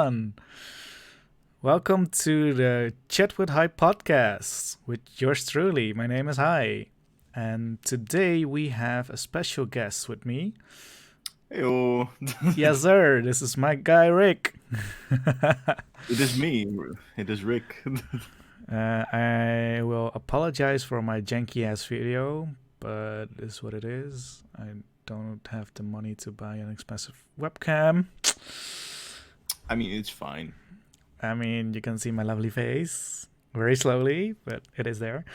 everyone. Welcome to the ChatwithHai podcast with yours truly. My name is Hai, and today we have a special guest with me. Heyo. Yes, sir. This is my guy Rick. It is me. It is Rick. I will apologize for my janky ass video, but it is what it is. I don't have the money to buy an expensive webcam. I mean, it's fine. I mean, you can see my lovely face very slowly, but it is there.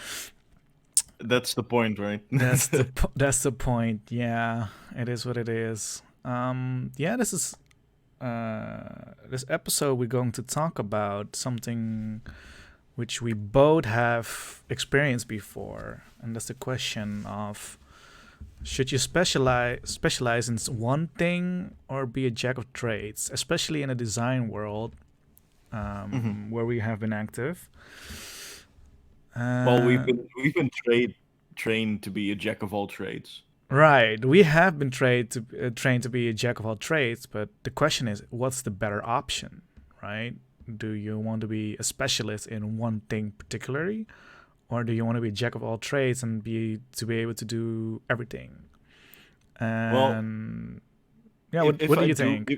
That's the point, right? That's the point. Yeah, it is what it is. Yeah, this episode we're going to talk about something which we both have experienced before, and that's the question of should you specialize in one thing or be a jack of trades, especially in a design world where we have been active. Well, we've been trained to be a jack of all trades. Right, we have been trained to be a jack of all trades, but the question is, what's the better option, right? Do you want to be a specialist in one thing particularly, or do you want to be a jack of all trades and be able to do everything? Well, And yeah, if what do I you do, think?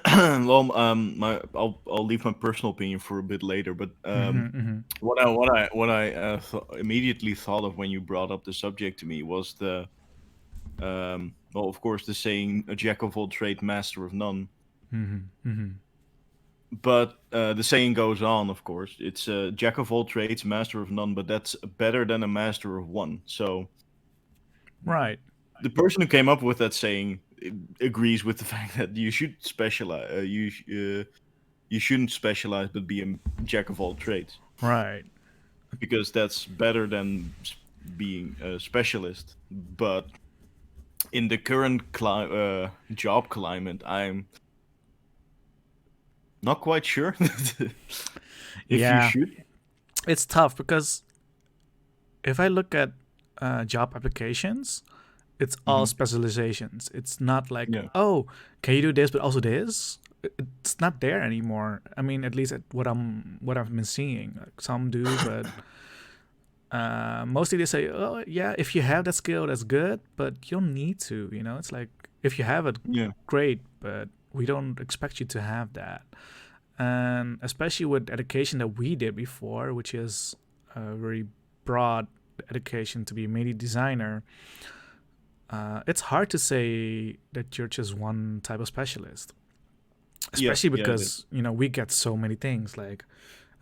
well, I'll leave my personal opinion for a bit later. But what I immediately thought of when you brought up the subject to me was well, of course, the saying "a jack of all trade, master of none." But the saying goes on, of course. It's a jack of all trades, master of none, but that's better than a master of one. So Right, the person who came up with that saying agrees with the fact that you should specialize. You shouldn't specialize, but be a jack of all trades, right. because that's better than being a specialist. But in the current job climate, I'm not quite sure if you Yeah, should. it's tough because if I look at job applications, it's all Hmm. specializations. It's not like, Yeah. oh, can you do this but also this? It's not there anymore. I mean, at least at what I've been seeing. Like some do, but mostly they say, oh yeah, if you have that skill, that's good, but you don't need to. It's like if you have it, Yeah. great, but we don't expect you to have that. And especially with education that we did before, which is a very broad education to be a media designer, it's hard to say that you're just one type of specialist, Yeah. especially Yeah. It is. because we get so many things. Like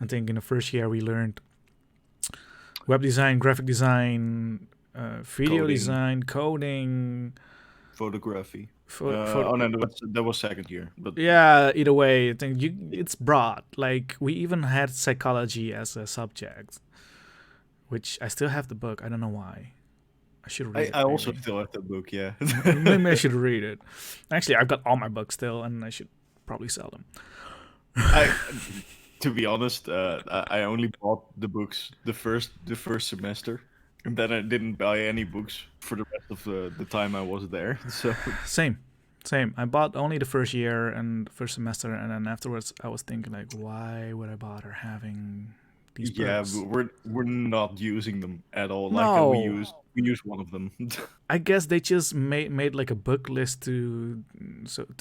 I think in the first year we learned web design, graphic design, video Coding, design, coding. photography. For Oh no, that was second year. But Yeah, either way, I think it's broad. Like we even had psychology as a subject, which I still have the book. I don't know why. I should read I, it I also maybe. still have that book. Yeah. Maybe I should read it. Actually, I've got all my books still, and I should probably sell them. I To be honest, I only bought the books the first semester, and then I didn't buy any books for the rest of the time I was there. So Same, same. I bought only the first year and the first semester, and then afterwards, I was thinking like, why would I bother having these yeah, books? we're not using them at all. Like we No, use one of them. I guess they just made like a book list to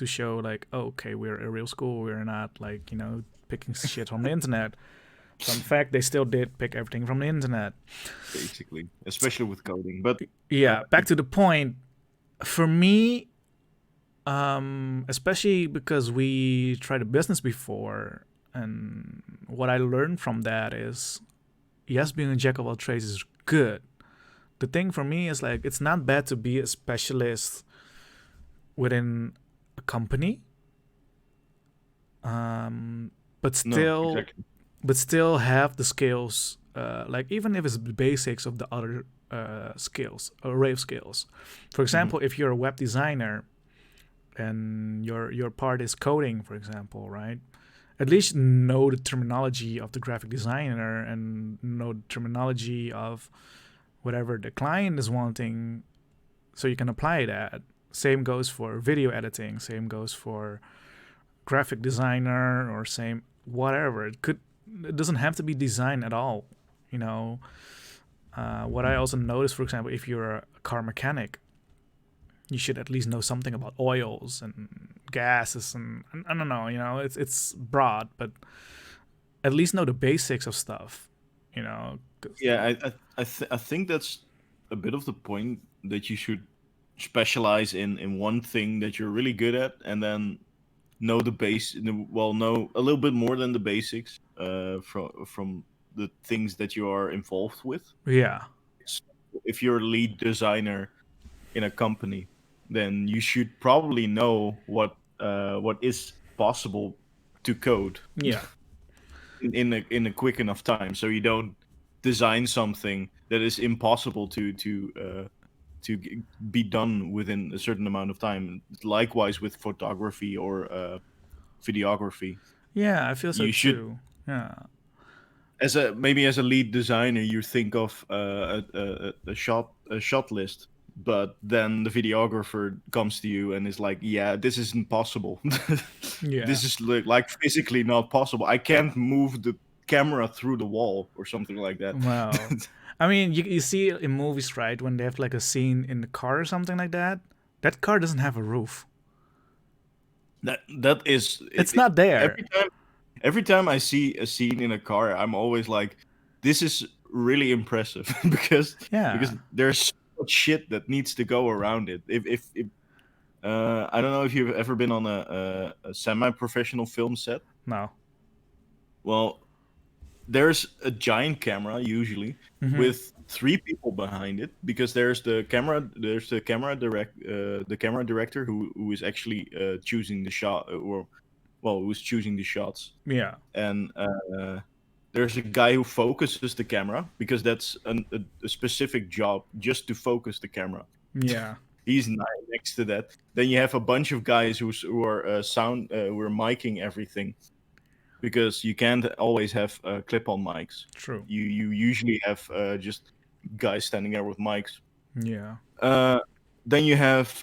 show like, oh, okay, we're a real school. We're not like picking shit from the internet. So in fact, they still did pick everything from the internet. Basically, especially with coding. But uh, Yeah, back to the point. For me, especially because we tried a business before, and what I learned from that is, yes, being a jack of all trades is good. The thing for me is like it's not bad to be a specialist within a company, but no, still exactly. have the skills. Like even if it's the basics of the other skills, array of skills. For Hmm. example, if you're a web designer and your part is coding, for example, right? At least know the terminology of the graphic designer and know the terminology of whatever the client is wanting, so you can apply that. Same goes for video editing. Same goes for graphic designer or same whatever. It doesn't have to be design at all. You know, what I also noticed, for example, if you're a car mechanic, you should at least know something about oils and gases and I don't know. You know, it's broad, but at least know the basics of stuff. You know, 'cause- Yeah, I think that's a bit of the point, that you should specialize in one thing that you're really good at, and then know the base. Well, know a little bit more than the basics from the things that you are involved with. yeah, So if you're a lead designer in a company, then you should probably know what is possible to code yeah, in a quick enough time, so you don't design something that is impossible to be done within a certain amount of time. Likewise with photography or videography, yeah. I feel so you should, too. Yeah, as a lead designer, you think of a shot list, but then the videographer comes to you and is like, yeah, this isn't possible. yeah. This is like physically not possible. I can't move the camera through the wall or something like that. Wow. I mean, you see in movies, right, when they have like a scene in the car or something like that, that car doesn't have a roof. That is It's not there. every time I see a scene in a car, I'm always like, this is really impressive because Yeah. there's so much shit that needs to go around it. If I don't know if you've ever been on a semi-professional film set. No. Well, there's a giant camera usually Mm-hmm. with three people behind it, because there's the camera director who is actually choosing the shot, or well, who's choosing the shots, Yeah. and there's a guy who focuses the camera, because that's a specific job, just to focus the camera. Yeah. He's next to that. Then you have a bunch of guys who are who are miking everything, because you can't always have clip-on mics. True. You usually have just guys standing there with mics. Yeah. Uh, then you have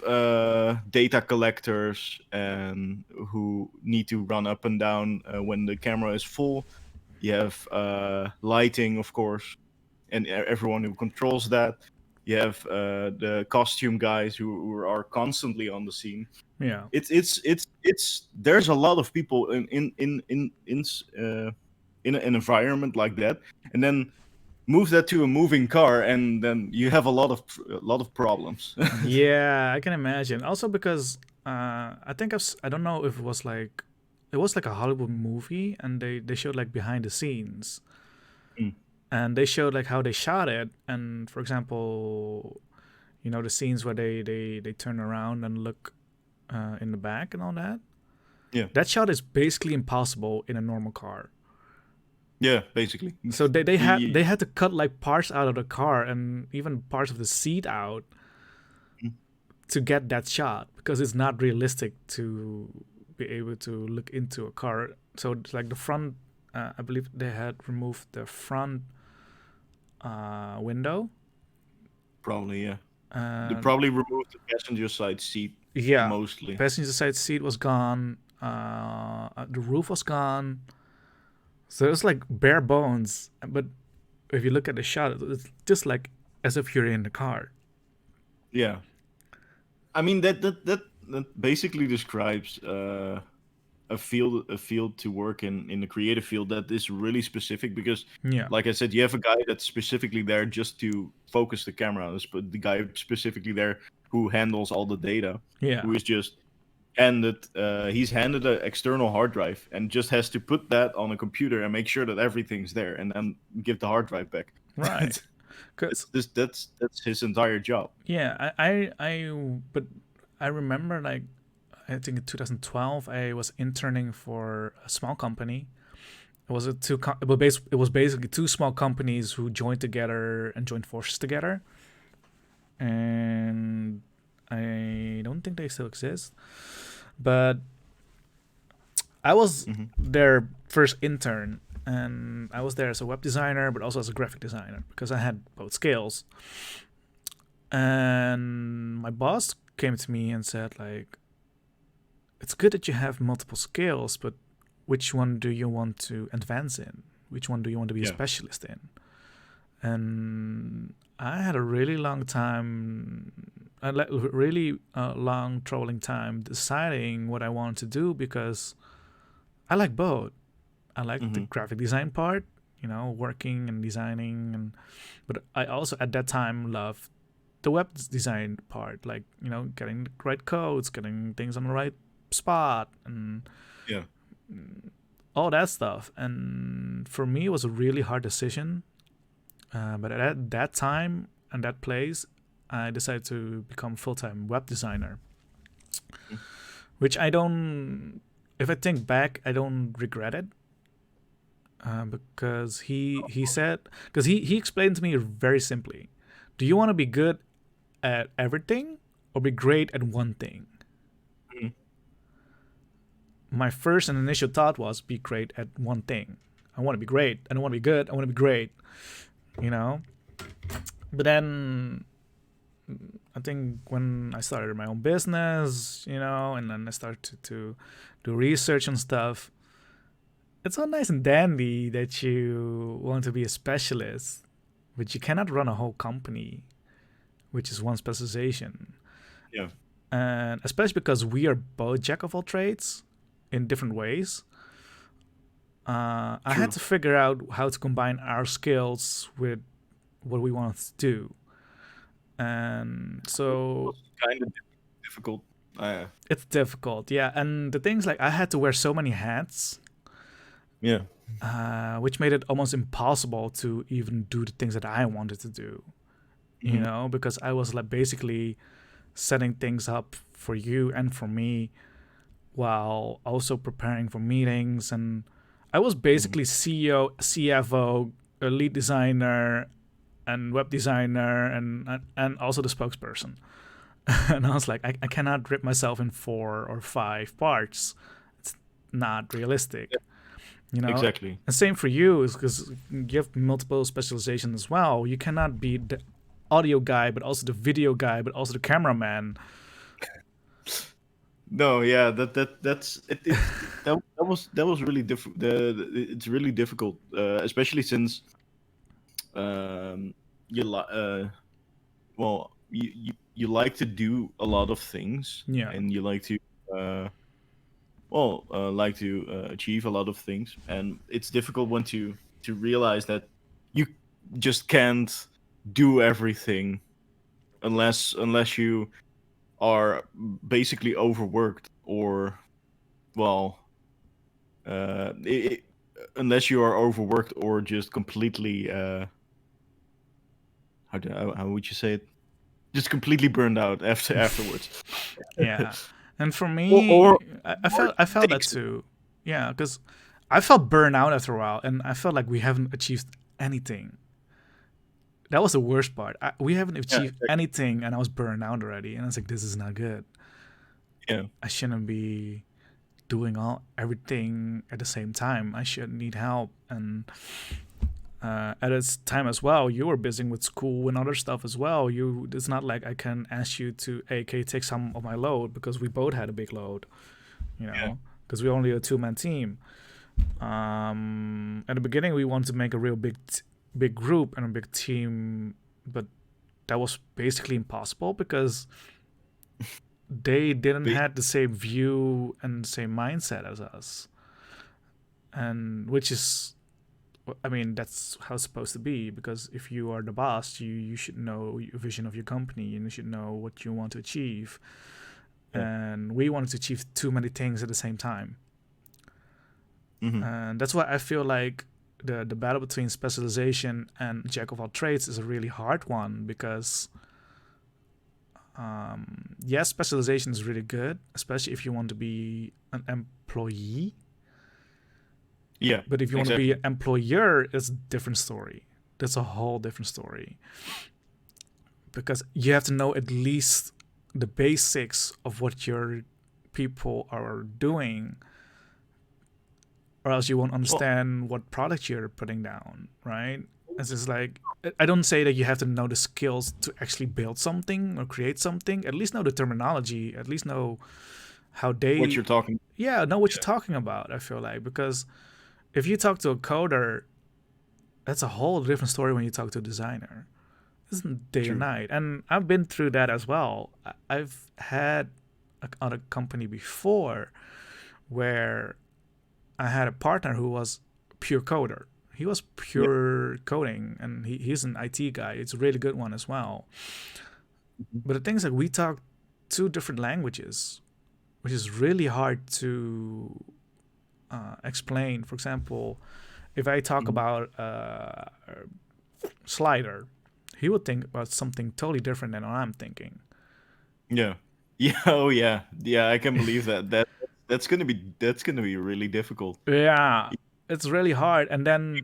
data collectors, and who need to run up and down when the camera is full. You have lighting, of course, and everyone who controls that. You have the costume guys who are constantly on the scene. Yeah. It's there's a lot of people in an environment like that, and then move that to a moving car, and then you have a lot of problems. Yeah, I can imagine. Also because I think I don't know if it was like a Hollywood movie and they showed like behind the scenes Mm. and they showed like how they shot it and for example, you know the scenes where they turn around and look in the back and all that. Yeah, That shot is basically impossible in a normal car. yeah, basically. So You- they had to cut like parts out of the car and even parts of the seat out Mm. to get that shot because it's not realistic to be able to look into a car. So it's like the front, I believe they had removed the front window. Probably, yeah. They And probably removed the passenger side seat yeah, mostly. passenger side seat was gone. The roof was gone. So it's like bare bones. But if you look at the shot, it's just like as if you're in the car. Yeah, I mean that basically describes a field to work in the creative field that is really specific, because Yeah, like I said, you have a guy that's specifically there just to focus the camera. The guy specifically there who handles all the data, yeah, who is just he's handed an external hard drive and just has to put that on a computer and make sure that everything's there, and then give the hard drive back. right. That's Cause that's his entire job. yeah, but I remember like I think in 2012 I was interning for a small company. It was it was basically two small companies who joined together and joined forces together, and I don't think they still exist. But I was Hmm. their first intern, and I was there as a web designer, but also as a graphic designer because I had both skills. And my boss came to me and said, like, it's good that you have multiple skills, but which one do you want to advance in? Which one do you want to be a Yeah. specialist in? And I had a really long time, really long traveling time deciding what I wanted to do because I like both. I like the Mm-hmm. graphic design part, working and designing, but I also at that time loved the web design part, like getting the right codes, getting things on the right spot, and Yeah. all that stuff. And for me, it was a really hard decision. But at that time and that place, I decided to become full time web designer, which I don't. If I think back, I don't regret it because he said because he explained to me very simply. Do you want to be good at everything or be great at one thing? Mm-hmm. My first and initial thought was be great at one thing. I want to be great. I don't want to be good. I want to be great. You know. But then I think when I started my own business, and then I started to do research and stuff, it's all nice and dandy that you want to be a specialist, but you cannot run a whole company, which is one specialization. Yeah. And especially because we are both jack of all trades in different ways, I had True. to figure out how to combine our skills with what we wanted to do. And It so was kind of difficult. it's difficult, yeah. And the things like I had to wear so many hats, Yeah. which made it almost impossible to even do the things that I wanted to do. Mm-hmm. Because I was like basically setting things up for you and for me while also preparing for meetings. And I was Mm-hmm. basically CEO, CFO, a lead designer, and web designer, and also the spokesperson. And I was like, I cannot rip myself in 4 or 5 parts. It's not realistic, Yeah, you know. exactly. And same for you, is because you have multiple specializations as well. You cannot be the audio guy, but also the video guy, but also the cameraman. No, yeah, that's it. That was really difficult. It's really difficult, especially since you well you like to do a lot of things, Yeah, and you like to achieve a lot of things, and it's difficult when to realize that you just can't do everything unless you are basically overworked, or well it, unless you are overworked or just completely how would you say it, just completely burned out afterwards. yeah. And for or me, or, I or felt that takes. too. Yeah, because I felt burned out after a while, and I felt like we haven't achieved anything. That was the worst part. We haven't Yeah, achieved exactly. anything, and I was burned out already. And I was like, this is not good. Yeah. I shouldn't be doing everything at the same time. I should need help. And at this time as well, you were busy with school and other stuff as well. It's not like I can ask you to, hey, can you take some of my load, because we both had a big load, Yeah. because we're only a 2-man team. At the beginning, we wanted to make a real big group and a big team, but that was basically impossible because they didn't Ba- have the same view and same mindset as us, and which is, I mean, that's how it's supposed to be, because if you are the boss, you should know your vision of your company and you should know what you want to achieve. yeah. And we wanted to achieve too many things at the same time. Hmm. And that's why I feel like the battle between specialization and jack of all trades is a really hard one, because yes, specialization is really good, especially if you want to be an employee. Yeah, But if you want to be exactly. an employer, it's a different story. That's a whole different story, because you have to know at least the basics of what your people are doing, or else you won't Well, understand what product you're putting down, right? It's just like, I don't say that you have to know the skills to actually build something or create something. At least know the terminology. At least know how what they, you're talking. yeah, know what you're Yeah, talking about. I feel like because if you talk to a coder, that's a whole different story when you talk to a designer. Isn't day and true. night, and I've been through that as well. I've had on a company before where I had a partner who was pure coder. He was Yeah. pure coding, and he's an IT guy. It's a really good one as well. Mhm. But the thing is, like, we talk two different languages, which is really hard to explain. For example, if I talk Mhm. about slider, he would think about something totally different than what I'm thinking. Yeah. Yeah. Oh yeah. Yeah. I can believe that. That's gonna be really difficult. Yeah, it's really hard. And then,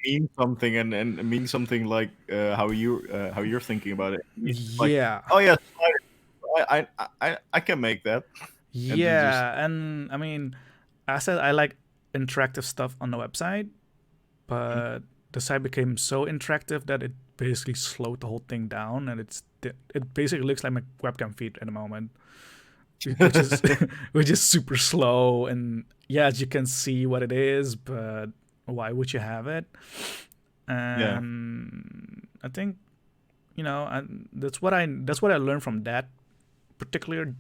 Mean something and mean something like how you're thinking about it. It's just like, yeah, oh yeah, I can make that, and then just yeah. And I mean, I said I like interactive stuff on the website, Mhm. but the site became so interactive that it basically slowed the whole thing down, and it basically looks like my webcam feed at the moment, which is which is super slow. And yes, you can see what it is, but why would you have it? yeah, And I think that's what I learned from that particular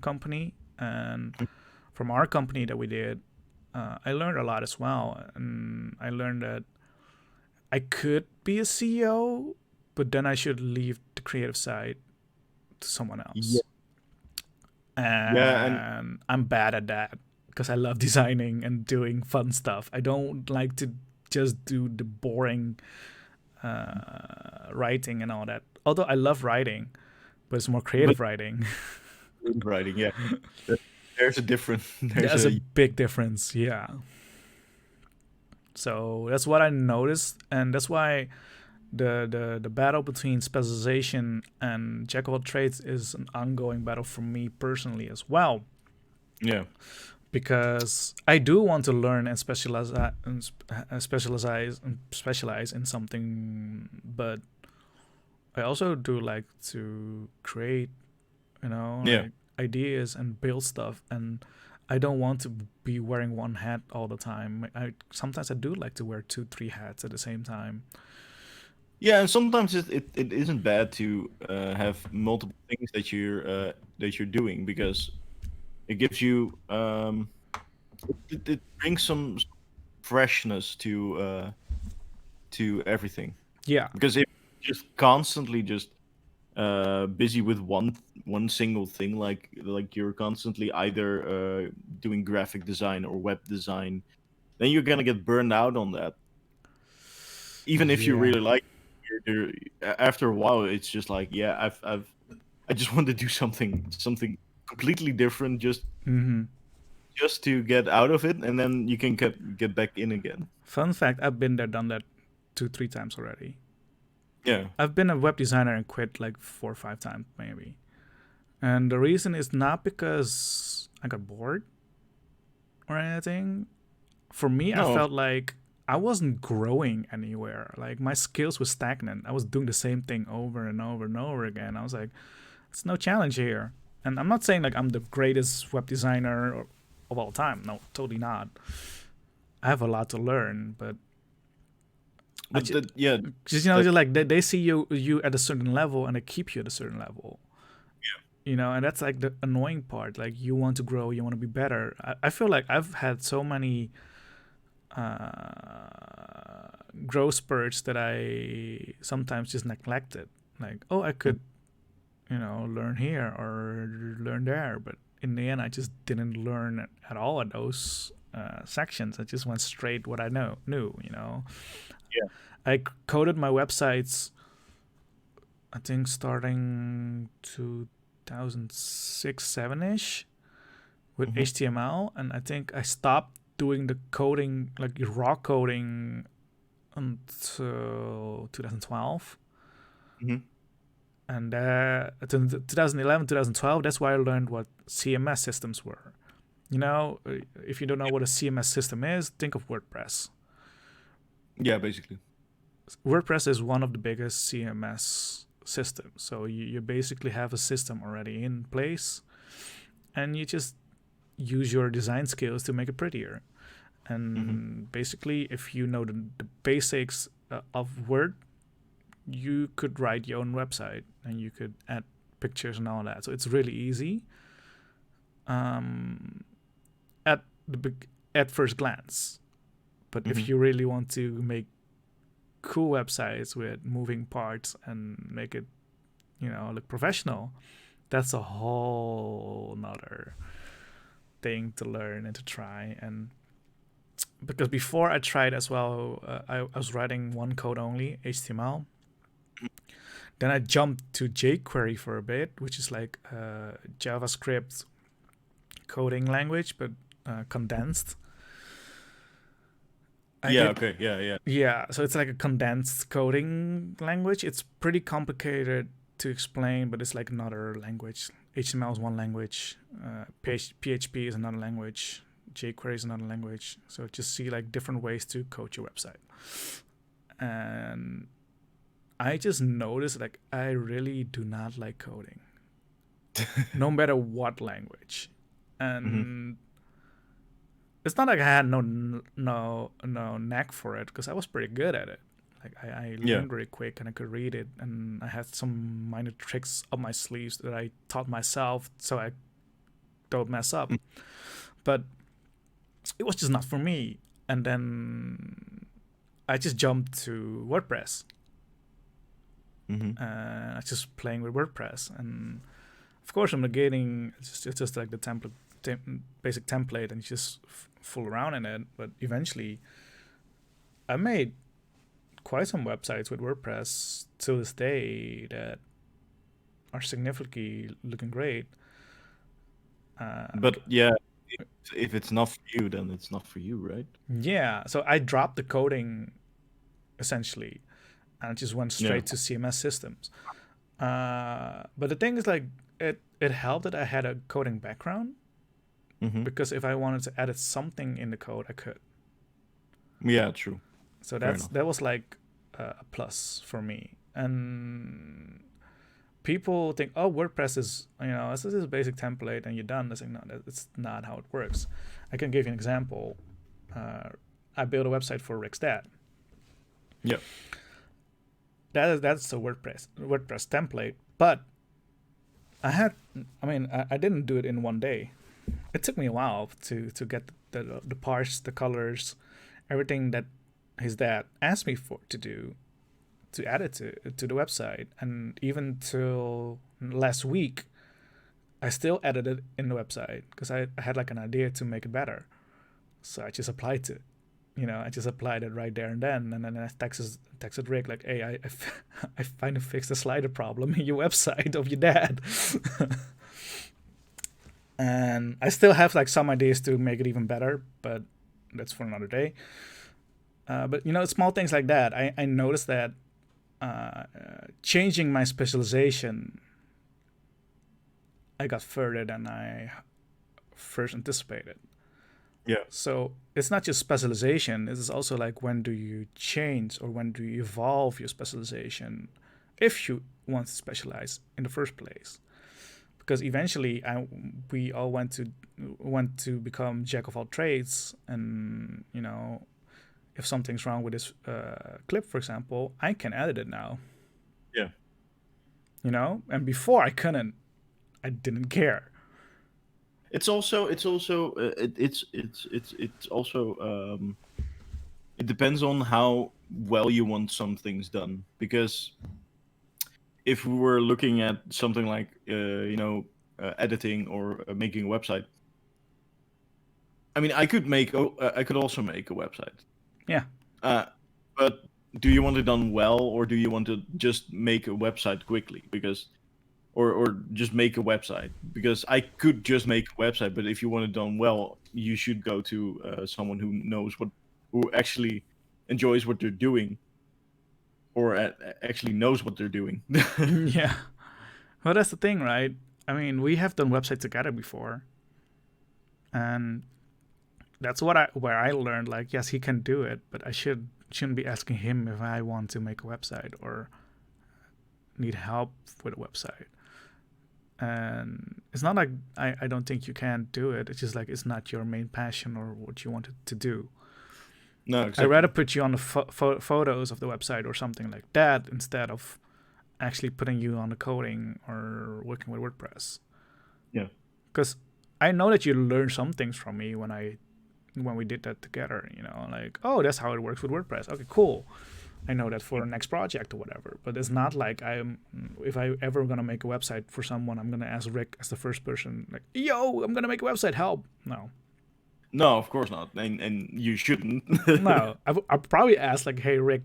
company, and from our company that we did. I learned a lot as well, and I learned that I could be a CEO, but then I should leave the creative side to someone yeah, else. yeah, and And I'm bad at that because I love designing and doing fun stuff. I don't like to just do the boring writing and all that. Although I love writing, but it's more but creative writing. writing, yeah, There- there's a different. There's There's a a big difference, yeah. So that's what I noticed, and that's why the battle between specialization and jack of all trades is an ongoing battle for me personally as well, yeah, because I do want to learn and specialize in something, but I also do like to create, yeah. like ideas and build stuff, and I don't want to be wearing one hat all the time. I sometimes I do like to wear two, three hats at the same time. Yeah, and sometimes it isn't bad to have multiple things that you're doing because it gives you it brings some freshness to everything. Yeah, Because if you're just constantly just busy with one single thing, like you're constantly either doing graphic design or web design, then you're gonna get burned out on that. Even if you yeah. really like it, after a while, it's just like, yeah, I just want to do something completely different, Hmm. just to get out of it, and then you can get back in again. Fun fact: I've been there, done that, two, three times already. Yeah. I've been a web designer and quit like 4 or 5 times maybe. And the reason is not because I got bored or anything. For me, I No. felt like I wasn't growing anywhere. Like my skills were stagnant. I was doing the same thing over and over and over again. I was like, it's no challenge here. And I'm not saying like I'm the greatest web designer of all time. No, totally not. I have a lot to learn, but I But yeah, just that just like they see you at a certain level and they keep you at a certain level. And that's like the annoying part. Like you want to grow, you want to be better. I feel like I've had so many growth spurts that I sometimes just neglected. Like, oh, I could, learn here or learn there, but in the end, I just didn't learn at all at those sections. I just went straight what I knew. yeah. I coded my websites, I think, starting 2006, 7 ish with Hmm. HTML, and I think I stopped doing the coding, like raw coding, until 2012. Hmm. And 2011, 2012, that's why I learned what CMS systems were. If you don't know what a CMS system is, think of WordPress. Yeah, basically. WordPress is one of the biggest CMS systems. So you basically have a system already in place, and you just use your design skills to make it prettier. And basically, if you know the basics of Word, you could write your own website and you could add pictures and all that. So it's really easy at at first glance. But if you really want to make cool websites with moving parts and make it, look professional, that's a whole nother thing to learn and to try. And because before I tried as well, I was writing one code only, HTML. Then I jumped to jQuery for a bit, which is like JavaScript coding language, but condensed. Yeah, so it's like a condensed coding language. It's pretty complicated to explain, but it's like another language. HTML is one language, PHP is another language, jQuery is another language. So just see like different ways to code your website. And I just noticed like I really do not like coding, no matter what language. And it's not like I had no knack for it, because I was pretty good at it. Like I learned really quick and I could read it, and I had some minor tricks up my sleeves that I taught myself so I don't mess up. But it was just not for me. And then I just jumped to WordPress. I just playing with WordPress, and of course I'm negating. It's just like the basic template, and you just fool around in it. But eventually, I made quite some websites with WordPress to this day that are significantly looking great. But yeah, if it's not for you, then it's not for you, right? Yeah, so I dropped the coding essentially, and I just went straight to CMS systems. But the thing is, like, it helped that I had a coding background, because if I wanted to edit something in the code, I could. Yeah, true. So that was like a plus for me. And people think, oh, WordPress is, this is a basic template and you're done. It's like, no, that's not how it works. I can give you an example. I built a website for Rick's dad. Yeah. That's a WordPress template, but I didn't do it in one day. It took me a while to get the parts, the colors, everything that his dad asked me to do, to add it to the website. And even till last week, I still edited it in the website because I had like an idea to make it better. So I just applied it. I just applied it right there and then. And then I texted Rick like, hey, I finally fixed the slider problem in your website of your dad. And I still have like some ideas to make it even better, but that's for another day. But small things like that. I noticed that changing my specialization, I got further than I first anticipated. Yeah. So it's not just specialization. It is also like, when do you change or when do you evolve your specialization if you want to specialize in the first place? Because eventually we all want to become jack of all trades. And, if something's wrong with this clip, for example, I can edit it now. Yeah. And before I couldn't. I didn't care. It's also it depends on how well you want some things done. Because if we were looking at something like editing or making a website, I mean, I could also make a website. Yeah. But do you want it done well, or do you want to just make a website quickly? Because or just make a website, because I could just make a website, but if you want it done well, you should go to someone who actually enjoys what they're doing, or actually knows what they're doing. Yeah. Well, that's the thing, right? I mean, we have done websites together before, and that's where I learned, like, yes, he can do it, but I shouldn't be asking him if I want to make a website or need help with a website. And it's not like I don't think you can't do it. It's just like it's not your main passion or what you wanted to do. No, I'd rather exactly. put you on the photos of the website or something like that instead of actually putting you on the coding or working with WordPress. Yeah. Because I know that you learned some things from me when we did that together. Like, oh, that's how it works with WordPress. Okay, cool. I know that for the next project or whatever. But it's not like if I ever gonna make a website for someone, I'm gonna ask Rick as the first person, like, yo, I'm gonna make a website, help. No. No, of course not, and you shouldn't. No. I'll probably ask, like, hey, Rick,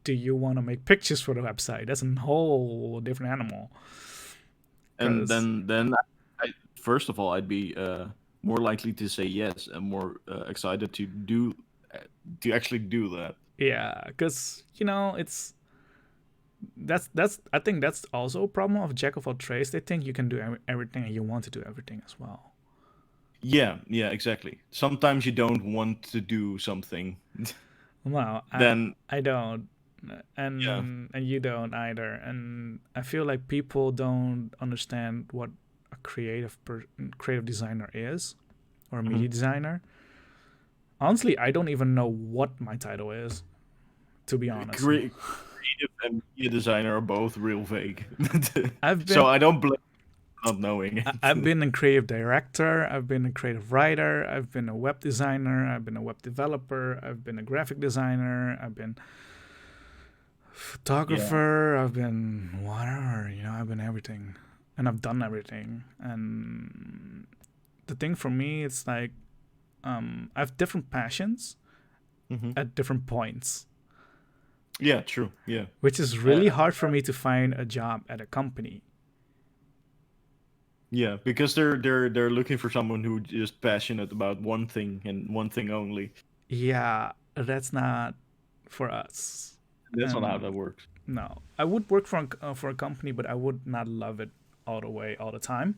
do you want to make pictures for the website? That's a whole different animal. And Because, then first of all, I'd be more likely to say yes and more excited uh, to actually do that. yeah, because, it's I think that's also a problem of jack of all trades. They think you can do everything and you want to do everything as well. Yeah, yeah, exactly. Sometimes you don't want to do something. No, Then I don't, yeah. and you don't either. And I feel like people don't understand what a creative designer is, or a Mhm. media designer. Honestly, I don't even know what my title is, to be honest. Creative and media designer are both real vague. I've So been I don't blame you not knowing I've it. been a creative director, I've been a creative writer, I've been a web designer, I've been a web developer, I've been a graphic designer, I've been Yeah. photographer, I've been whatever, I've been everything. And I've done everything. And the thing for me, it's like I have different passions Hmm. at different points, Yeah, true. Yeah. which is Uh, really hard for me to find a job at a company. yeah, because they're looking for someone who just passionate about one thing and one thing only. Yeah, that's not for us. That's not how And that works. no, I would work for a company, but I would not love it all the way, all the time,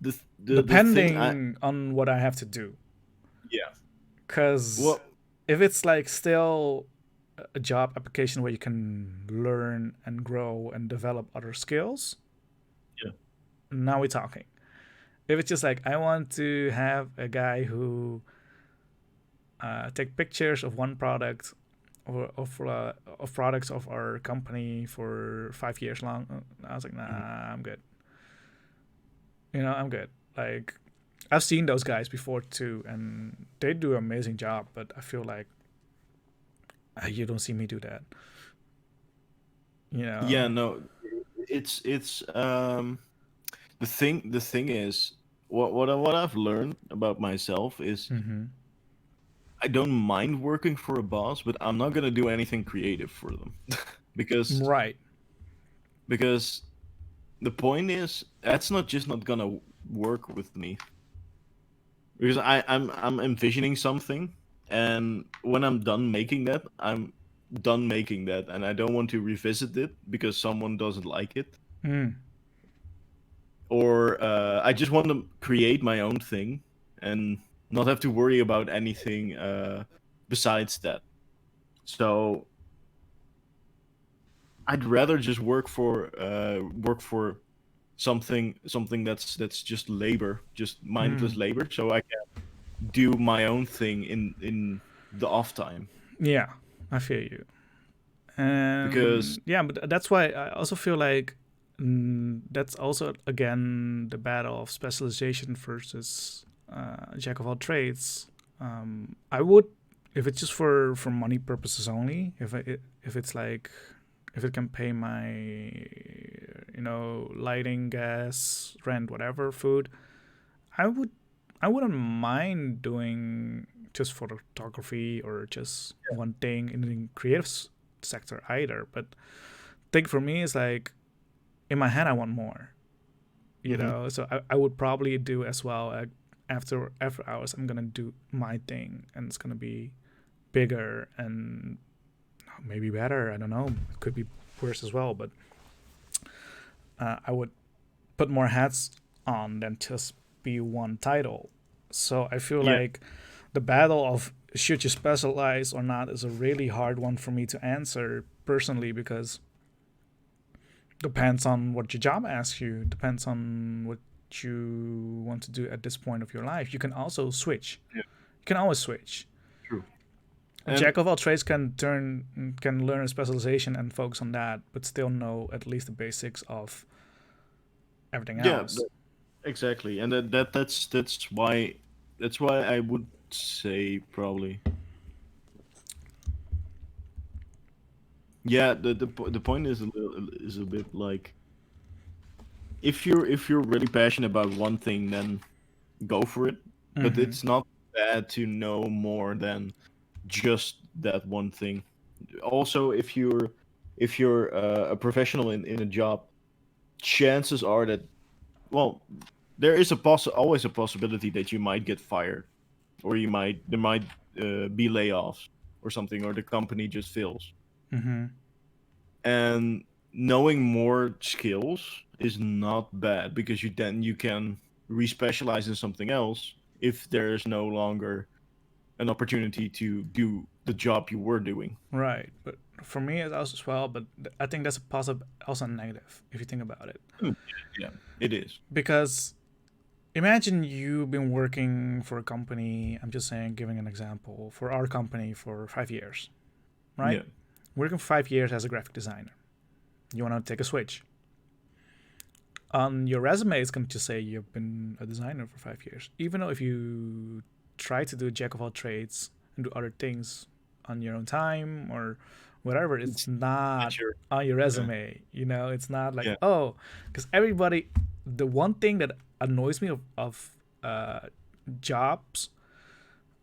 The thing I depending on what I have to do. yeah. Because Well, if it's like still a job application where you can learn and grow and develop other skills, yeah. now we're talking. If it's just like I want to have a guy who take pictures of one product or of products of our company for 5 years long, I was like, nah, Mhm. I'm good. I'm good. Like, I've seen those guys before too, and they do an amazing job. But I feel like you don't see me do that. You know. Yeah, no. It's the thing is what I've learned about myself is Mm-hmm. I don't mind working for a boss, but I'm not gonna do anything creative for them. because Right. because the point is that's not just not gonna work with me. Because I'm envisioning something, and when I'm done making that, I'm done making that, and I don't want to revisit it because someone doesn't like it, Mm. or I just want to create my own thing and not have to worry about anything besides that. So I'd rather just work for something that's just labor, just mindless Mm. labor, so I can do my own thing in the off time. Yeah, I feel you. Because And yeah, but that's why I also feel like that's also again the battle of specialization versus jack of all trades. I would, if it's just for money purposes only, if it's like if it can pay my lighting, gas, rent, whatever, food, I would I wouldn't mind doing just photography or just one thing in the creative sector either. But thing for me is like in my head I want more. mhm. So I would probably do as well. After hours, I'm gonna do my thing, and it's gonna be bigger and maybe better. I don't know. It could be worse as well, but I would put more hats on than just be one title. So I feel Yeah, like the battle of should you specialize or not is a really hard one for me to answer personally because Depends on what your job asks you. Depends on what you want to do at this point of your life. You can also switch. Yeah, You can always switch. true. A And jack of all trades can learn a specialization and focus on that, but still know at least the basics of everything yeah, else. exactly. And that's why I would say probably. Yeah, the point is a bit like, if you're really passionate about one thing, then go for it. But Mm-hmm. it's not bad to know more than just that one thing. Also, if you're a professional in a job, chances are that, well, there is always a possibility that you might get fired, or there might be layoffs or something, or the company just fails. Mm-hmm. And knowing more skills is not bad, because you can respecialize in something else if there's no longer an opportunity to do the job you were doing. Right, but for me it's also as well. But I think that's a positive, also a negative if you think about it, Mm, yeah, it is. because imagine you've been working for a company. I'm just saying, giving an example for our company for 5 years, right? Yeah. Working for 5 years as a graphic designer. You want to take a switch. On your resume, it's going to just say you've been a designer for 5 years. Even though if you try to do a jack of all trades and do other things on your own time or whatever, it's It's not not your. on your Yeah. resume. It's not like, Yeah. oh, because everybody, the one thing that annoys me of uh, jobs,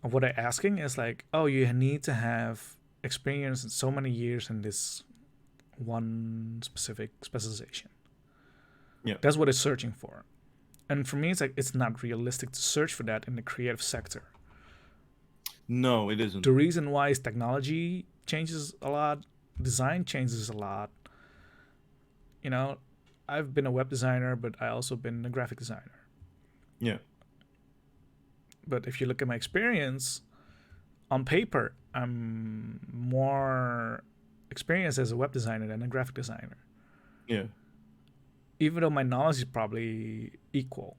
of what they're asking is like, oh, you need to have experience in so many years in this one specific specialization. Yeah. That's what it's searching for. And for me, it's like it's not realistic to search for that in the creative sector. No, it isn't. The reason why is technology changes a lot, design changes a lot. You know, I've been a web designer, but I also been a graphic designer. Yeah. But if you look at my experience on paper, I'm more experienced as a web designer than a graphic designer. Yeah. Even though my knowledge is probably equal,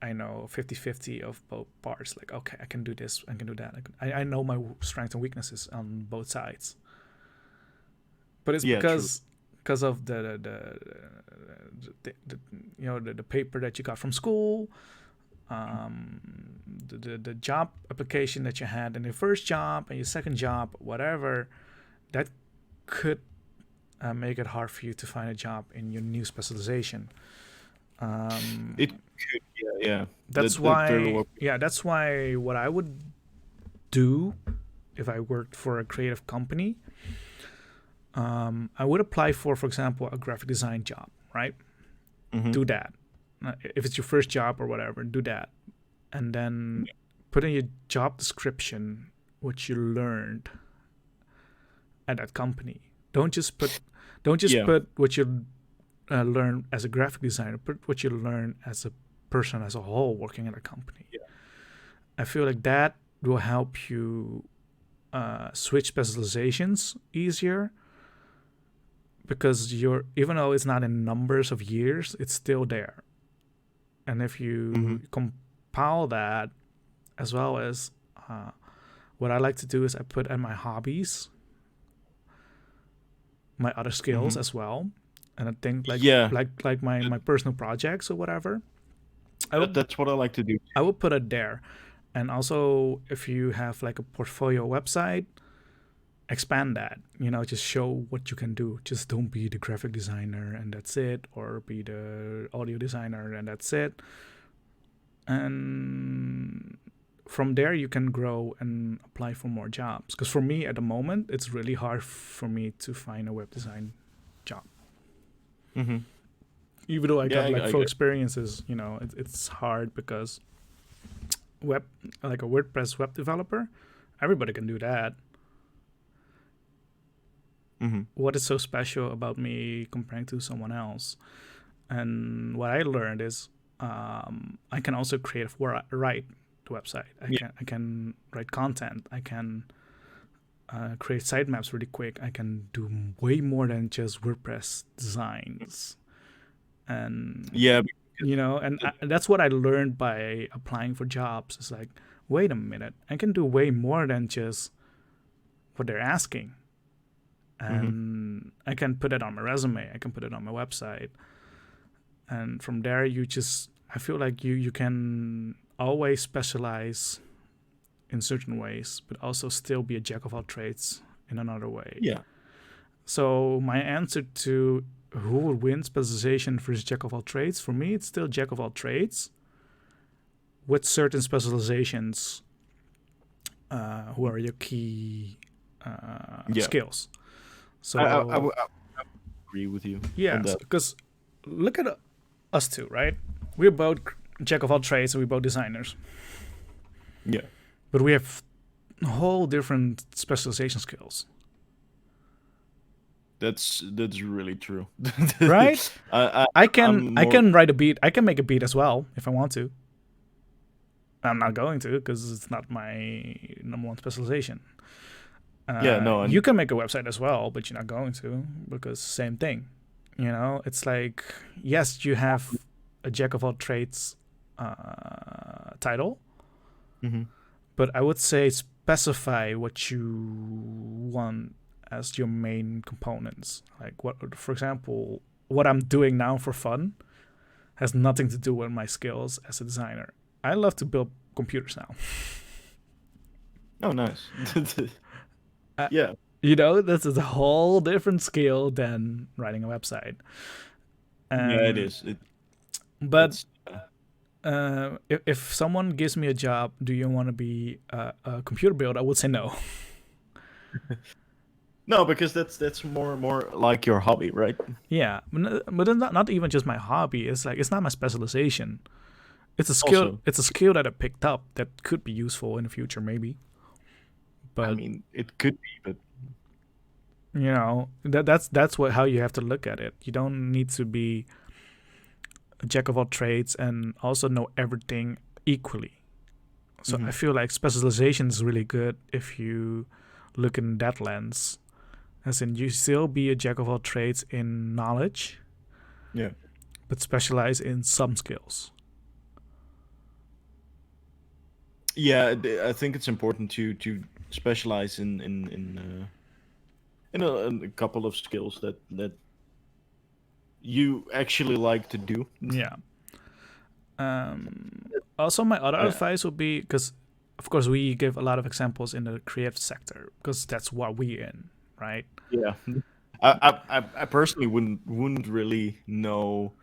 I know 50-50 of both parts. Like, okay, I can do this, I can do that. I know my strengths and weaknesses on both sides. But it's Yeah. True. because of the paper that you got from school, um, the job application that you had in your first job and your second job, whatever, that could make it hard for you to find a job in your new specialization. It could. Yeah. Yeah. That's That very why, well. yeah, that's why what I would do if I worked for a creative company, I would apply for example, a graphic design job, right? Hmm. Do that. If it's your first job or whatever, do that. And then put in your job description what you learned at that company. Don't just Yeah. put what you learn as a graphic designer. Put what you learn as a person as a whole working at a company. Yeah. I feel like that will help you switch specializations easier, because you're, even though it's not in numbers of years, it's still there. And if Hmm. you compile that, as well as uh, what I like to do is I put in my hobbies, my other skills Hmm. as well, and I think like Yeah. my personal projects or whatever. I would That's what I like to do. I would put it there. And also, if you have like a portfolio website, expand that. Just show what you can do. Just don't be the graphic designer and that's it, or be the audio designer and that's it. And from there you can grow and apply for more jobs, because for me at the moment it's really hard for me to find a web design job, Hmm. even though I Yeah. got like I full get. experiences. It's hard because web, like a WordPress web developer, everybody can do that. Hmm. What is so special about me comparing to someone else? And what I learned is, I can also write the website. I Yeah. can write content. I can create sitemaps really quick. I can do way more than just WordPress designs, and Yeah, that's what I learned by applying for jobs. It's like, wait a minute, I can do way more than just what they're asking, hmm and I can put it on my resume. I can put it on my website, and from there, I feel like you can always specialize in certain ways, but also still be a jack of all trades in another way. yeah. So my answer to who would win, specialization versus jack of all trades, for me, it's still jack of all trades with certain specializations. Who are your key Yeah. skills? I So would agree with you yeah, on that. because look at us two, right? We're both jack of all trades, and we're both designers, Yeah, but we have whole different specialization skills, that's really true. right? I, I I I'm I more. can write a beat. I can make a beat as well if I want to. I'm not going to because it's not my number one specialization. Yeah, no, You and can make a website as well, but you're not going to because same thing. It's like, yes, you have a jack of all trades title, mhm. but I would say specify what you want as your main components. Like what, for example, what I'm doing now for fun has nothing to do with my skills as a designer. I love to build computers now. Oh, nice. Uh, Yeah, this is a whole different skill than writing a website. yeah, it And is. but It's if someone gives me a job, do you want to be a computer builder? I would say no. no, because that's more like your hobby, right? Yeah, but it's not even just my hobby. It's like it's not my specialization. It's a skill. Also, It's a skill that I picked up that could be useful in the future, maybe. I But mean, it could be, but that's what how you have to look at it. You don't need to be a jack of all trades and also know everything equally. So I mhm. feel like specialization is really good if you look in that lens. As in, you still be a jack of all trades in knowledge, Yeah, but specialize in some skills. yeah. I think it's important to specialize in a couple of skills that you actually like to do. Yeah. Also, my other I, advice would be because, of course, we give a lot of examples in the creative sector because that's what we in, right? yeah, I personally wouldn't really know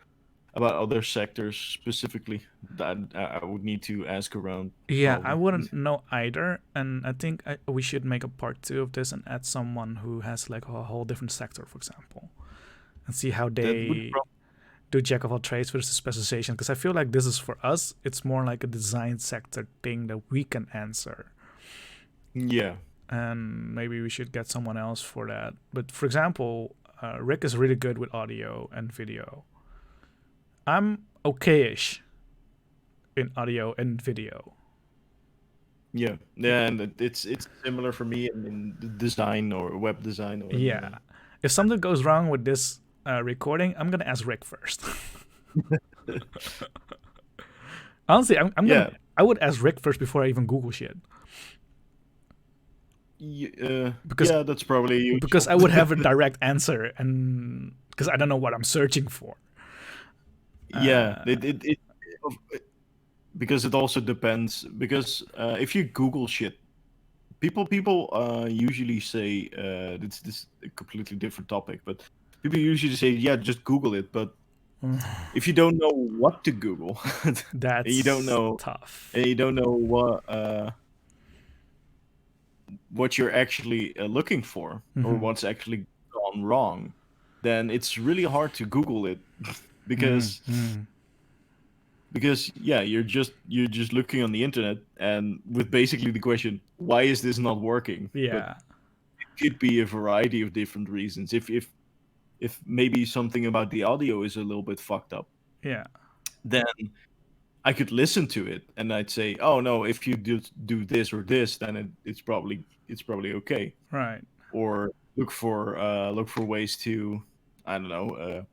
about other sectors specifically. That I would need to ask around Yeah, I probably. wouldn't know either, and I think we should make a part two of this and add someone who has like a whole different sector, for example, and see how That would they do jack of all trades versus specialization. Because I feel like this is for us, it's more like a design sector thing that we can answer, yeah, and maybe we should get someone else for that. But for example, Rick is really good with audio and video. I'm okay-ish in audio and video. yeah, and it's similar for me in design or web design or Yeah. If something goes wrong with this recording, I'm gonna ask Rick first. Honestly, I'm gonna yeah. I would ask Rick first before I even Google shit because Yeah, that's probably because usual. I would have a direct answer and because I don't know what I'm searching for. Yeah, Uh, because it also depends. Because if you Google shit, people usually say this a completely different topic, but people usually say, yeah, just Google it. But if you don't know what to Google, and you don't that's know tough. and you don't know what you're actually looking for or Mm-hmm. what's actually gone wrong, then it's really hard to Google it because Mm-hmm. yeah, you're just looking on the internet and with basically the question, why is this not working? But Yeah, it could be a variety of different reasons. If maybe something about the audio is a little bit fucked up, yeah, then I could listen to it and I'd say, oh no, if you do this or this, then it's probably okay. Right. Or look for ways to, I don't know,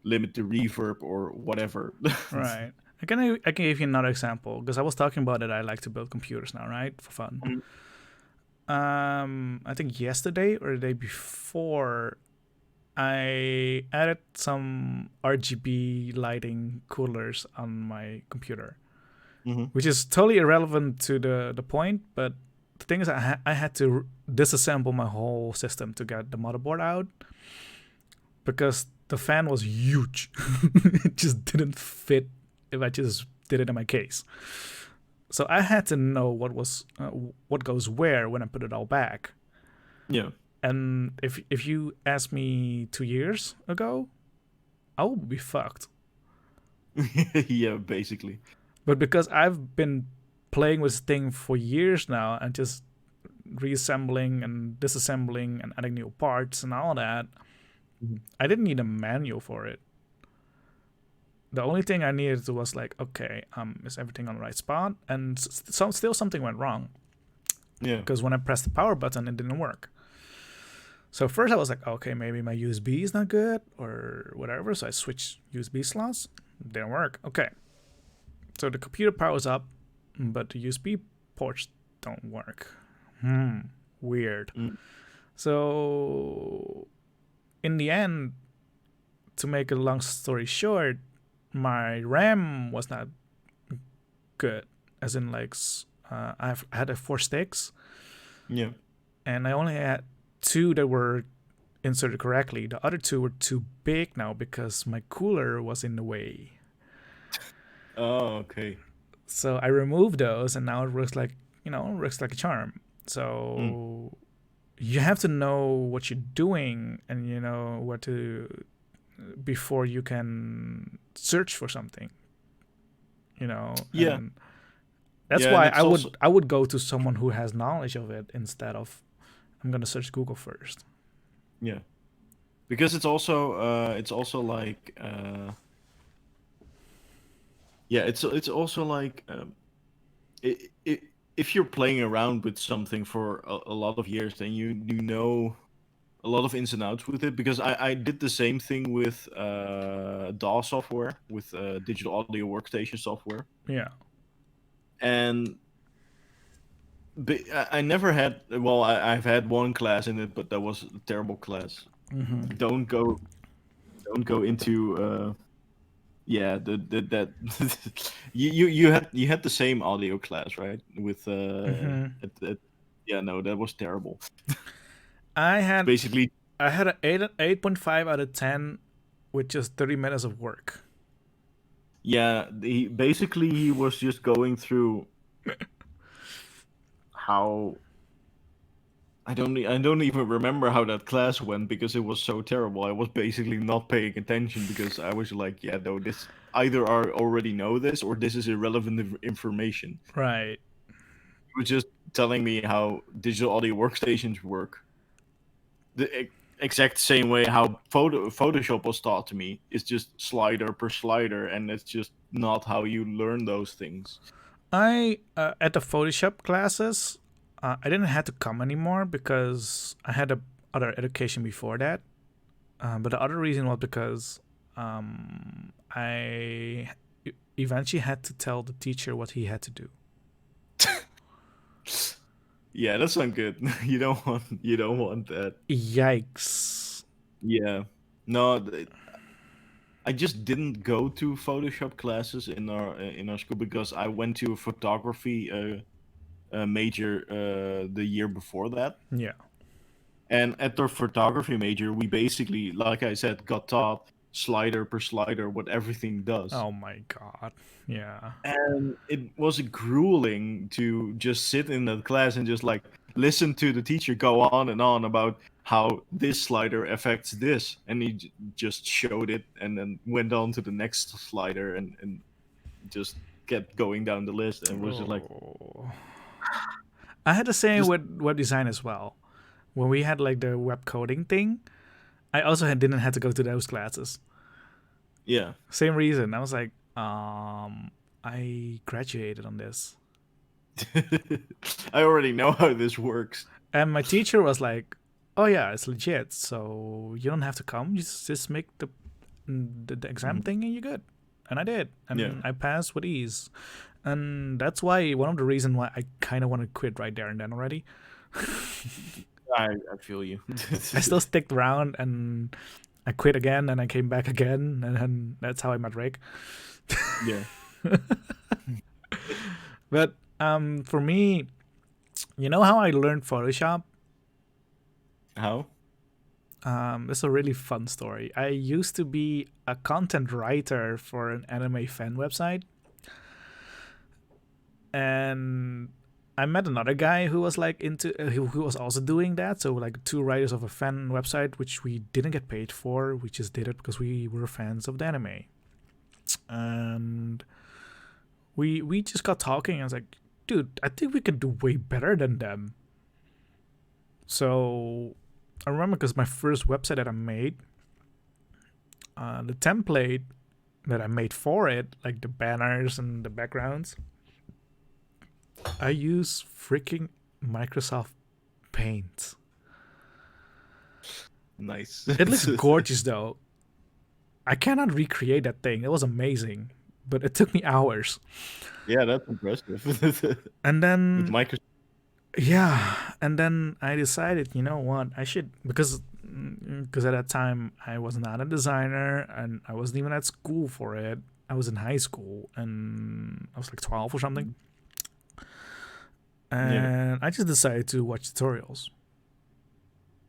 limit the reverb or whatever. Right. I can give you another example because I was talking about that I like to build computers now, right, for fun. Mhm. I think yesterday or the day before, I added some RGB lighting coolers on my computer, Mhm. which is totally irrelevant to the point. But the thing is, I had to disassemble my whole system to get the motherboard out because the fan was huge. It just didn't fit if I just did it in my case. So I had to know what goes where when I put it all back. Yeah. And if you asked me 2 years ago, I would be fucked. Yeah, basically. But because I've been playing with this thing for years now and just reassembling and disassembling and adding new parts and all that, Mhm. I didn't need a manual for it. The only thing I needed was like, okay, is everything on the right spot? And still something went wrong Yeah. because when I pressed the power button, it didn't work. So first I was like, okay, maybe my USB is not good or whatever. So I switched USB slots. Didn't work. Okay. So the computer powers up, but the USB ports don't work. Weird. Mm. So in the end, to make a long story short, my RAM was not good. As in, like, I had 4 sticks, Yeah. and I only had 2 that were inserted correctly. The other 2 were too big now because my cooler was in the way. Oh, okay. So I removed those, and now it works like a charm. Mm. So you have to know what you're doing, and you know what to before you can search for something. Yeah. And that's Yeah, and why it's also I would go to someone who has knowledge of it instead of I'm gonna search Google first. yeah. Because it's also like yeah, it's also like I if you're playing around with something for a lot of years, then you know a lot of ins and outs with it. Because I did the same thing with DAW software, with digital audio workstation software, Yeah. and I never had. Well, I've had one class in it, but that was a terrible class. Don't go don't go into yeah, that you had the same audio class, right? With yeah, no, that was terrible. I It's had basically, I had an 8.5 out of 10 with just 30 minutes of work. yeah, he was just going through how I don't even remember how that class went because it was so terrible. I was basically not paying attention because I was like, yeah, no, this either I already know this or this is irrelevant information. Right. He was just telling me how digital audio workstations work. The exact same way how Photoshop was taught to me. It's just slider per slider, and it's just not how you learn those things. I at the Photoshop classes, I didn't have to come anymore because I had a other education before that. But the other reason was because I eventually had to tell the teacher what he had to do. Yeah, that's not good. You don't want that. Yikes! Yeah. No, I just didn't go to Photoshop classes in our school because I went to a photography major the year before that. Yeah. And at the photography major, we basically, like I said, got taught slider per slider what everything does. Oh my god. Yeah. And it was grueling to just sit in that class and just like listen to the teacher go on and on about how this slider affects this. And he just showed it and then went on to the next slider and just kept going down the list and was just like, Oh. I had the same just, with web design as well. When we had like the web coding thing, I also didn't have to go to those classes. yeah. Same reason. I was like, I graduated on this. I already know how this works. And my teacher was like, "Oh yeah, it's legit. So you don't have to come. Just make the exam Mhm. thing and you're good." And I did, Yeah, and I passed with ease. And that's why one of the reasons why I kind of want to quit right there and then already. I feel you. I still sticked around and I quit again and I came back again and then that's how I met Rick. Yeah. But for me, you know how I learned Photoshop? How? It's a really fun story. I used to be a content writer for an anime fan website, and I met another guy who was like into who was also doing that. So like two writers of a fan website, which we didn't get paid for. We just did it because we were fans of the anime, and we just got talking. And I was like, dude, I think we could do way better than them. So I remember because my first website that I made, the template that I made for it, like the banners and the backgrounds, I use freaking Microsoft Paint. Nice. It looks gorgeous though. I cannot recreate that thing. It was amazing, but it took me hours. Yeah, that's impressive. And With then Microsoft. yeah, and then I decided, you know what, I should because at that time I was not a designer and I wasn't even at school for it. I was in high school and I was like 12 or something. Yeah. And I just decided to watch tutorials.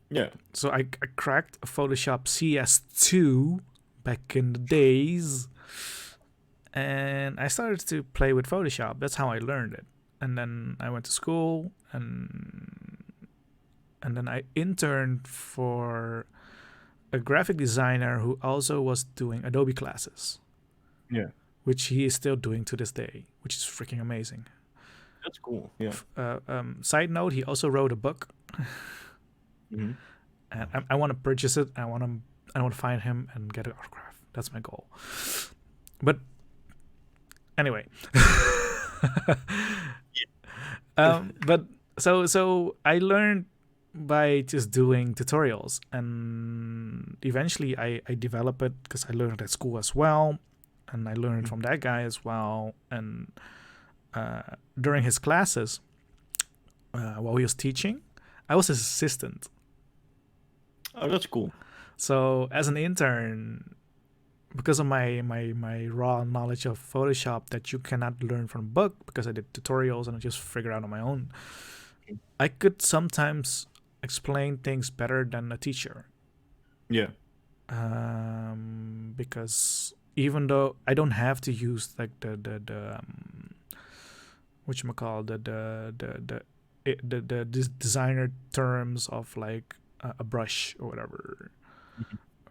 Yeah. So I cracked Photoshop CS2 back in the days, and I started to play with Photoshop. That's how I learned it. And then I went to school, and then I interned for a graphic designer who also was doing Adobe classes, Yeah. which he is still doing to this day, which is freaking amazing. That's cool. Yeah. Side note: he also wrote a book, Hmm. and I want to purchase it. I want to find him and get an autograph. That's my goal. But anyway, but so I learned by just doing tutorials, and eventually I develop it because I learned at school as well, and I learned from that guy as well, and during his classes while he was teaching, I was his assistant. Oh, that's cool. So as an intern, because of my raw knowledge of Photoshop that you cannot learn from a book, because I did tutorials and I just figured out on my own, I could sometimes explain things better than a teacher. Yeah. Because even though I don't have to use like the what you call the designer terms of like a brush or whatever,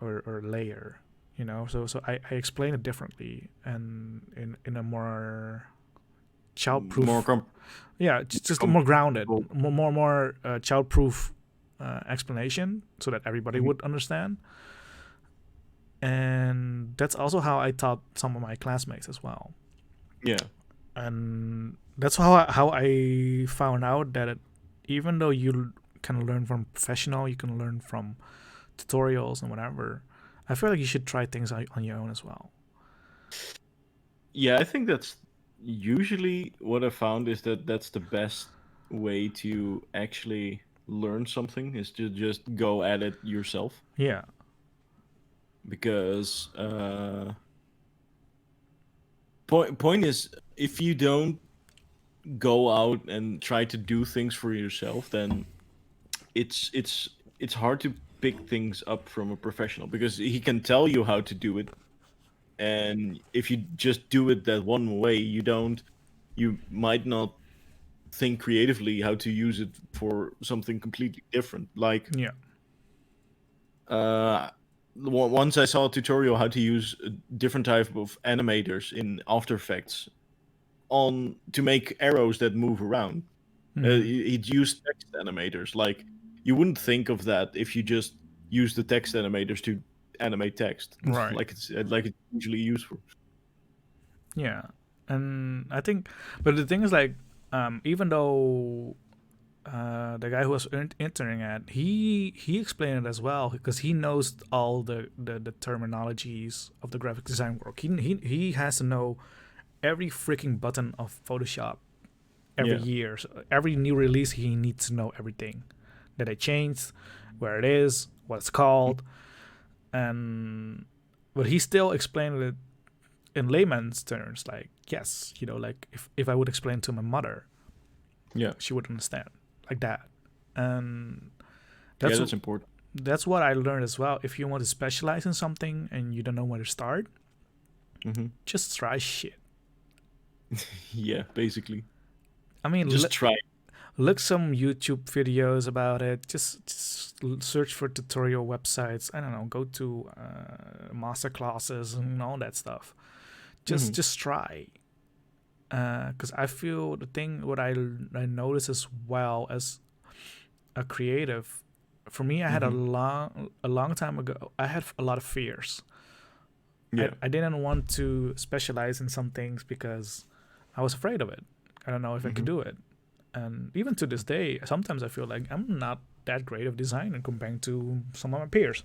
or layer, you know. So I explain it differently and in a more More childproof, yeah, just more grounded, comfortable. more childproof explanation so that everybody Mhm. would understand. And that's also how I taught some of my classmates as well. Yeah. And that's how I found out that even though you can learn from professional, you can learn from tutorials and whatever. I feel like you should try things on your own as well. Yeah, I think that's usually what I found is that that's the best way to actually learn something is to just go at it yourself. Yeah, Because point is, if you don't go out and try to do things for yourself, then it's hard to pick things up from a professional because he can tell you how to do it, and if you just do it that one way, you might not think creatively how to use it for something completely different. Like yeah, uh, once I saw a tutorial how to use a different type of animators in After Effects on to make arrows that move around. mm-hmm. He'd use text animators. Like you wouldn't think of that if you just use the text animators to animate text, Right, like it's usually used for. yeah. And I think, but the thing is like, even though the guy who was interning at, he explained it as well because he knows all the terminologies of the graphic design work. He has to know every freaking button of Photoshop every Yeah. year. So every new release, he needs to know everything that they changed, where it is, what it's called, and but he still explained it in layman's terms. Like, yes, like if I would explain to my mother, Yeah. she would understand like that. And Yeah, that's that's important. that's what I learned as well. If you want to specialize in something and you don't know where to start, Hmm. just try shit. Yeah, basically. I mean, Just try. look some YouTube videos about it. Just search for tutorial websites. I don't know. Go to master classes and all that stuff. Hmm. Just try. Because I feel the thing what I notice as well as a creative. For me, I had Hmm. a long time ago. I had a lot of fears. Yeah. I didn't want to specialize in some things because I was afraid of it. I don't know if I could Hmm. do it. And even to this day, sometimes I feel like I'm not that great of designer compared to some of my peers.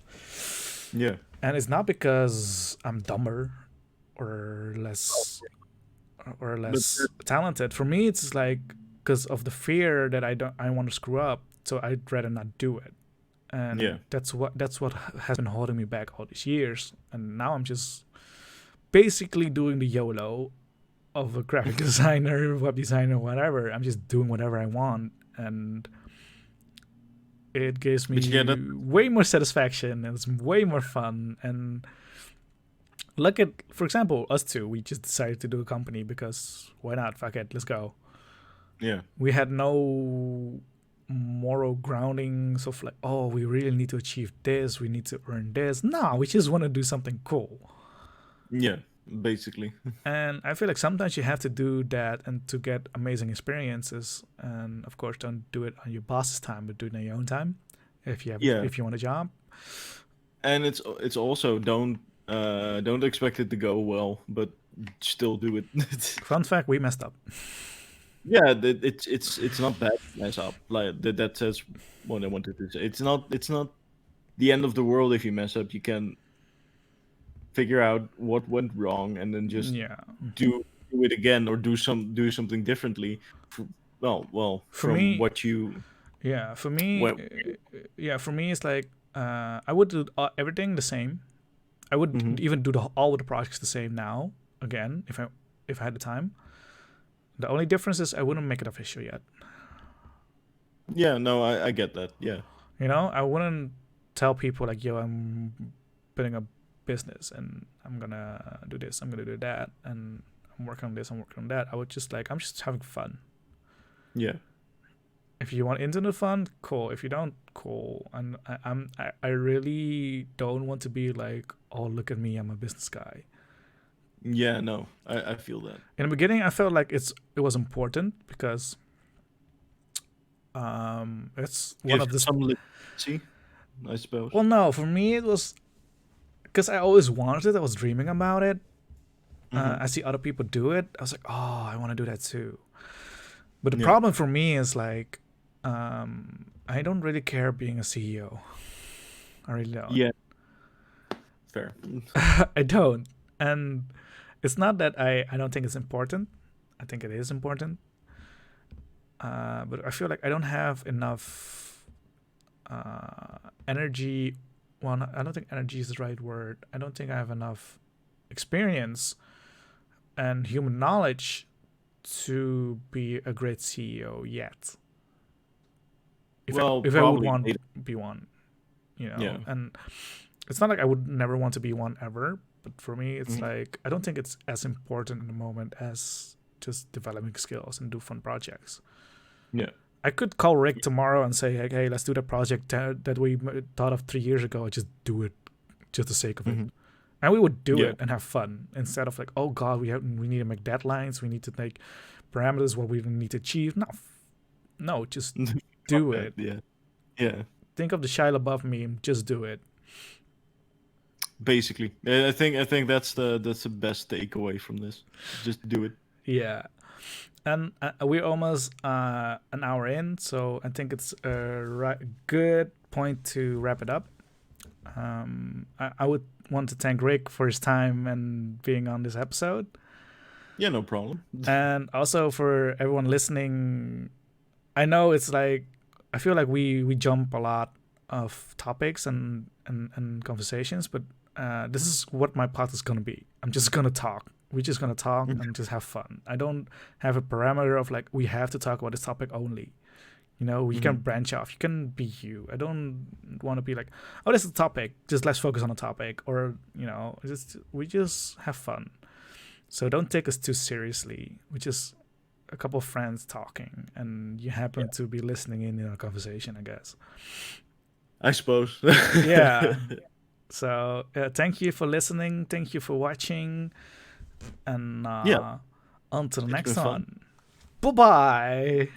Yeah. And it's not because I'm dumber or But less talented. For me, it's like because of the fear that I want to screw up, so I'd rather not do it. yeah. And that's what has been holding me back all these years. And now I'm just basically doing the YOLO of a graphic designer, web designer, whatever. I'm just doing whatever I want, and it gives But yeah, that. me way more satisfaction and it's way more fun. And look at, for example, us two. We just decided to do a company because why not? Fuck it, let's go. Yeah. We had no moral groundings of like, oh, we really need to achieve this, we need to earn this. No, we just want to do something cool. Yeah. Basically. And I feel like sometimes you have to do that and to get amazing experiences. And of course, don't do it on your boss's time, but do it on your own time. Yeah. If you want a job. And it's also don't expect it to go well, but still do it. Fun fact: we messed up. Yeah, it's not bad to mess up. Like that says what I wanted to say. It's not the end of the world if you mess up. You can figure out what went wrong and then just Yeah. do it again or do something differently. Well, For from me, what you yeah. For me, what yeah. For me, it's like I would do everything the same. I would hmm even do all of the projects the same now again if I had the time. The only difference is I wouldn't make it official yet. Yeah, no, I get that. Yeah. I wouldn't tell people like, yo, I'm building a business and I'm gonna do this, I'm gonna do that, and I'm working on this, I'm working on that. I would just like, I'm just having fun. Yeah. If you want into the fun, cool. If you don't, cool. And I really don't want to be like, oh, look at me, I'm a business guy. Yeah, no. I feel that. In the beginning, I felt like it was important because it's one Give of the some legitimacy, I suppose. well, no, for me it was because I always wanted it. I was dreaming about it. Hmm. I see other people do it. I was like, oh, I want to do that too. But the Yeah. problem for me is like, I don't really care being a CEO. I really don't. Yeah. Fair. I don't. And it's not that I don't think it's important. I think it is important. But I feel like I don't have enough energy. Well, I don't think energy is the right word. I don't think I have enough experience and human knowledge to be a great CEO yet. Well, If I would probably want later. to be one, Yeah. and it's not like I would never want to be one ever. But for me, it's Mhm. like I don't think it's as important in the moment as just developing skills and do fun projects. Yeah. I could call Rick tomorrow and say, hey, let's do that project that we thought of 3 years ago. Just do it, just the sake of it. Hmm. And we would do Yeah. it and have fun instead of like, oh god, we need to make deadlines, we need to make parameters what we need to achieve. No, just do Fuck that. it. Yeah. Yeah. Think of the Shia LaBeouf meme. Just do it. Basically, I think that's the best takeaway from this. Just do it. Yeah. And we're almost an hour in, so I think it's a good point to wrap it up. I would want to thank Rick for his time and being on this episode. Yeah, no problem. And also for everyone listening, I know it's like, I feel like we jump a lot of topics and conversations, but this is what my part is gonna be. I'm just gonna talk. We're just gonna talk and just have fun. I don't have a parameter of like we have to talk about this topic only. You know, you can branch off. You can be you. I don't want to be like, oh, this is a topic. Just let's focus on a topic, or we just have fun. So don't take us too seriously. We just a couple of friends talking, and you happen to be listening in a conversation, I guess. I suppose. Yeah. So thank you for listening. Thank you for watching, and Yeah. on to the It's next been fun. one. Bye bye.